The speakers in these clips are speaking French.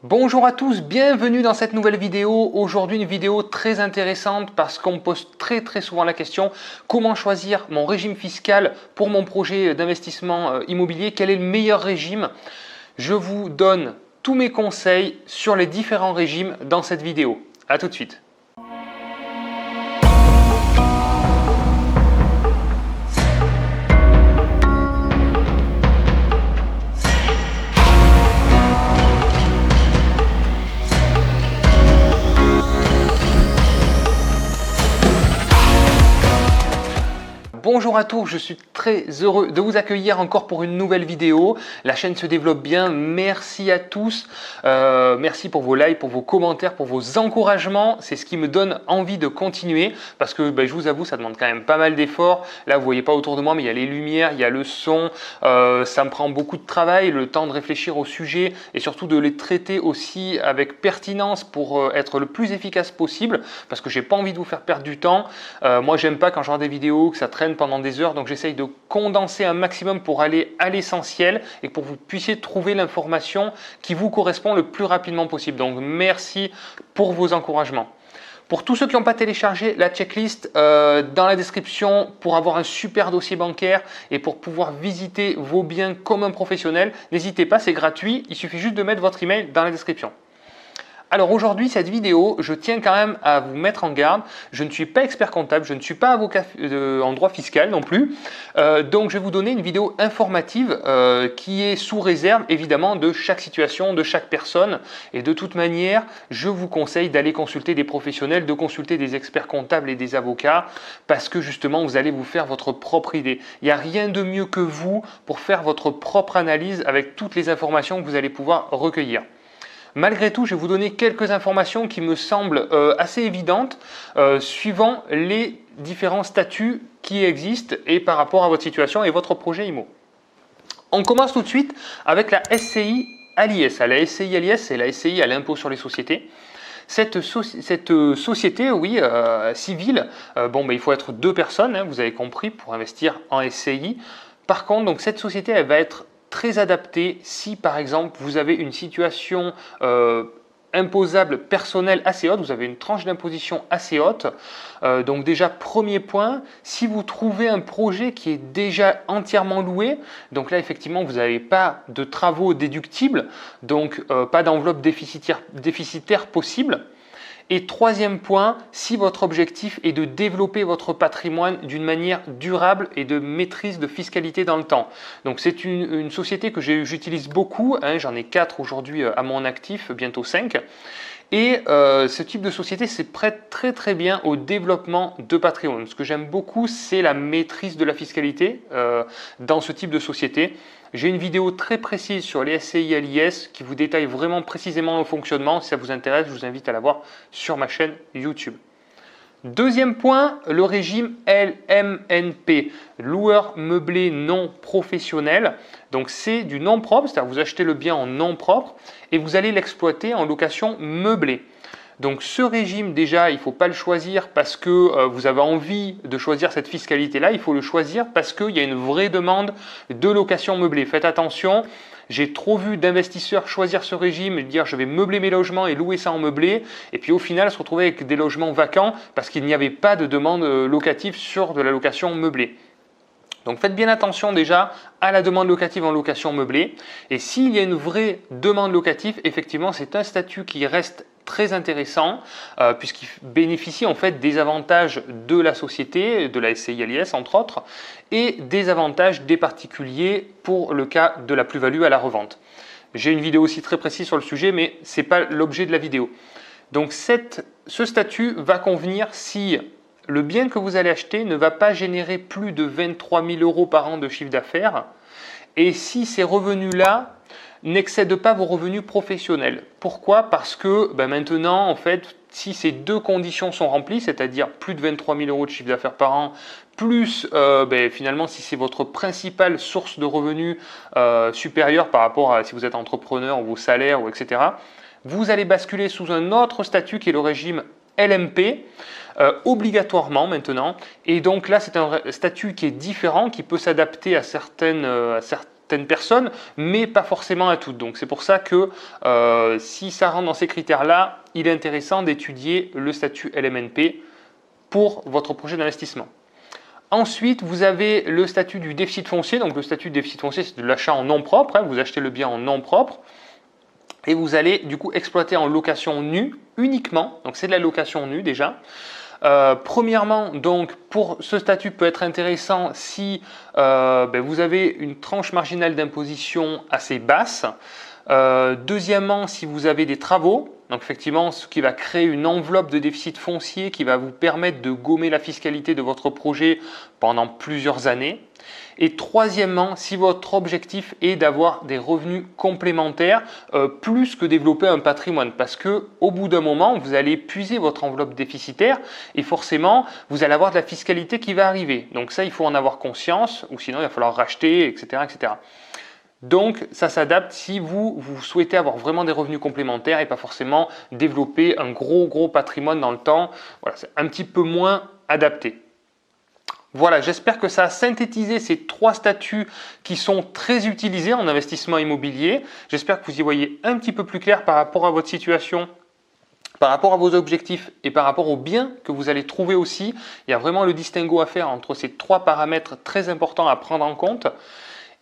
Bonjour à tous, bienvenue dans cette nouvelle vidéo. Aujourd'hui une vidéo très intéressante parce qu'on me pose très souvent la question comment choisir mon régime fiscal pour mon projet d'investissement immobilier, quel est le meilleur régime? Je vous donne tous mes conseils sur les différents régimes dans cette vidéo. A tout de suite. Bonjour à tous, je suis très heureux de vous accueillir encore pour une nouvelle vidéo. La chaîne se développe bien, merci à tous. Merci pour vos likes, pour vos commentaires, pour vos encouragements. C'est ce qui me donne envie de continuer parce que je vous avoue, ça demande quand même pas mal d'efforts. Là, vous voyez pas autour de moi, mais il y a les lumières, il y a le son. Ça me prend beaucoup de travail, le temps de réfléchir au sujet et surtout de les traiter aussi avec pertinence pour être le plus efficace possible parce que j'ai pas envie de vous faire perdre du temps. Moi, j'aime pas quand je regarde des vidéos que ça traîne pendant des heures, donc j'essaye de condenser un maximum pour aller à l'essentiel et pour que vous puissiez trouver l'information qui vous correspond le plus rapidement possible. Donc merci pour vos encouragements. Pour tous ceux qui n'ont pas téléchargé la checklist, dans la description pour avoir un super dossier bancaire et pour pouvoir visiter vos biens comme un professionnel, n'hésitez pas, c'est gratuit, il suffit juste de mettre votre email dans la description. Alors aujourd'hui, cette vidéo, je tiens quand même à vous mettre en garde. Je ne suis pas expert comptable, je ne suis pas avocat en droit fiscal non plus. Donc je vais vous donner une vidéo informative qui est sous réserve évidemment de chaque situation, de chaque personne. Et de toute manière, je vous conseille d'aller consulter des professionnels, de consulter des experts comptables et des avocats parce que justement, vous allez vous faire votre propre idée. Il n'y a rien de mieux que vous pour faire votre propre analyse avec toutes les informations que vous allez pouvoir recueillir. Malgré tout, je vais vous donner quelques informations qui me semblent assez évidentes suivant les différents statuts qui existent et par rapport à votre situation et votre projet IMO. On commence tout de suite avec la SCI à l'IS. La SCI à l'IS, c'est la SCI à l'impôt sur les sociétés. Cette société, oui, civile, il faut être deux personnes, hein, vous avez compris, pour investir en SCI. Par contre, donc, cette société, elle va être très adapté si par exemple vous avez une situation imposable personnelle assez haute, vous avez une tranche d'imposition assez haute. Donc déjà premier point, si vous trouvez un projet qui est déjà entièrement loué, donc là effectivement vous n'avez pas de travaux déductibles, donc pas d'enveloppe déficitaire possible. Et troisième point, si votre objectif est de développer votre patrimoine d'une manière durable et de maîtrise de fiscalité dans le temps. Donc c'est une société que j'utilise beaucoup, hein, j'en ai 4 aujourd'hui à mon actif, bientôt 5. Et ce type de société se prête très bien au développement de patrimoine. Ce que j'aime beaucoup, c'est la maîtrise de la fiscalité dans ce type de société. J'ai une vidéo très précise sur les SCI à l'IS qui vous détaille vraiment précisément le fonctionnement. Si ça vous intéresse, je vous invite à la voir sur ma chaîne YouTube. Deuxième point, le régime LMNP, loueur meublé non professionnel. Donc c'est du nom propre, c'est-à-dire que vous achetez le bien en nom propre et vous allez l'exploiter en location meublée. Donc ce régime déjà, il ne faut pas le choisir parce que vous avez envie de choisir cette fiscalité-là, il faut le choisir parce qu'il y a une vraie demande de location meublée. Faites attention, j'ai trop vu d'investisseurs choisir ce régime et dire je vais meubler mes logements et louer ça en meublé et puis au final se retrouver avec des logements vacants parce qu'il n'y avait pas de demande locative sur de la location meublée. Donc faites bien attention déjà à la demande locative en location meublée et s'il y a une vraie demande locative, effectivement c'est un statut qui reste très intéressant puisqu'il bénéficie en fait des avantages de la société, de la SCI à l'IS entre autres, et des avantages des particuliers pour le cas de la plus-value à la revente. J'ai une vidéo aussi très précise sur le sujet, mais ce n'est pas l'objet de la vidéo. Donc ce statut va convenir si le bien que vous allez acheter ne va pas générer plus de 23 000 € par an de chiffre d'affaires et si ces revenus-là n'excèdent pas vos revenus professionnels. Pourquoi? Parce que maintenant, en fait, si ces deux conditions sont remplies, c'est-à-dire plus de 23 000 € de chiffre d'affaires par an, plus finalement si c'est votre principale source de revenus supérieure par rapport à si vous êtes entrepreneur ou vos salaires, ou etc., vous allez basculer sous un autre statut qui est le régime LMP, obligatoirement maintenant. Et donc là, c'est un statut qui est différent, qui peut s'adapter à certaines certaines personnes, mais pas forcément à toutes. Donc c'est pour ça que si ça rentre dans ces critères-là, il est intéressant d'étudier le statut LMNP pour votre projet d'investissement. Ensuite, vous avez le statut du déficit foncier. Donc le statut du déficit foncier, c'est de l'achat en nom propre, hein. Vous achetez le bien en nom propre et vous allez du coup exploiter en location nue uniquement. Donc c'est de la location nue déjà. Premièrement, donc pour ce statut peut être intéressant si vous avez une tranche marginale d'imposition assez basse. Deuxièmement, si vous avez des travaux, donc effectivement ce qui va créer une enveloppe de déficit foncier qui va vous permettre de gommer la fiscalité de votre projet pendant plusieurs années. Et troisièmement, si votre objectif est d'avoir des revenus complémentaires plus que développer un patrimoine, parce que au bout d'un moment, vous allez épuiser votre enveloppe déficitaire et forcément, vous allez avoir de la fiscalité qui va arriver. Donc ça, il faut en avoir conscience, ou sinon il va falloir racheter, etc., etc. Donc ça s'adapte si vous souhaitez avoir vraiment des revenus complémentaires et pas forcément développer un gros patrimoine dans le temps. Voilà, c'est un petit peu moins adapté. Voilà, j'espère que ça a synthétisé ces trois statuts qui sont très utilisés en investissement immobilier. J'espère que vous y voyez un petit peu plus clair par rapport à votre situation, par rapport à vos objectifs et par rapport aux biens que vous allez trouver aussi. Il y a vraiment le distinguo à faire entre ces trois paramètres très importants à prendre en compte.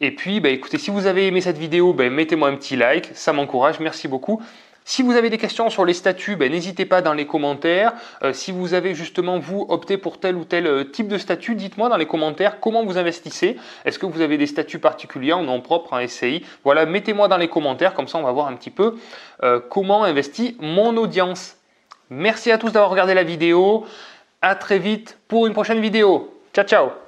Et puis, écoutez, si vous avez aimé cette vidéo, mettez-moi un petit like, ça m'encourage, merci beaucoup. Si vous avez des questions sur les statuts, n'hésitez pas dans les commentaires. Si vous avez justement, vous, opté pour tel ou tel type de statut, dites-moi dans les commentaires comment vous investissez. Est-ce que vous avez des statuts particuliers en nom propre, en SCI? Voilà, mettez-moi dans les commentaires, comme ça on va voir un petit peu comment investit mon audience. Merci à tous d'avoir regardé la vidéo. À très vite pour une prochaine vidéo. Ciao, ciao!